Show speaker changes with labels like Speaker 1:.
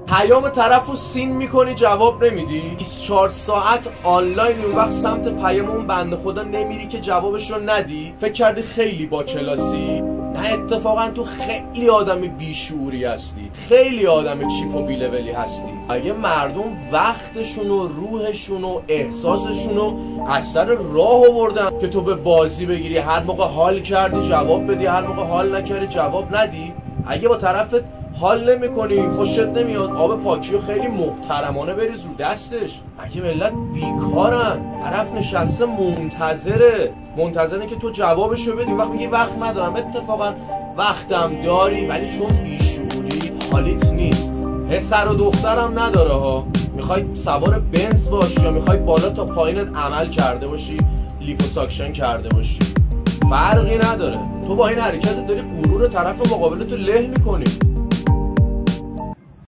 Speaker 1: پیام طرفو سین میکنی جواب نمیدی، 24 ساعت آنلاین اون وقت سمت پیام اون بنده خدا نمیری که جوابشو ندی. فکر کردی خیلی با کلاسی؟ نه اتفاقا تو خیلی آدم بیشعوری هستی، خیلی آدم چیپ و بیلولی هستی. اگه مردم وقتشون و روحشون و احساسشون رو از سر راه آوردن که تو به بازی بگیری، هر موقع حال کردی جواب بدی، هر موقع حال نکردی جواب ندی. اگه با طرفت حال نمی کنی، خوشت نمیاد، آب پاکی رو خیلی محترمانه بریز رو دستش. اگه ملت بیکارن، طرف نشسته منتظره که تو جوابشو بدی، وقت میگی وقت ندارم. اتفاقا وقتم داری، ولی چون بیشعوری حالیت نیست. پسر و دخترم نداره ها، میخوای سوار بنز باشی یا میخوای بالا تا پایینت عمل کرده باشی، لیپوساکشن کرده باشی، فرقی نداره. تو با این حرکت داری غرور طرف مقابل تو له میکنی.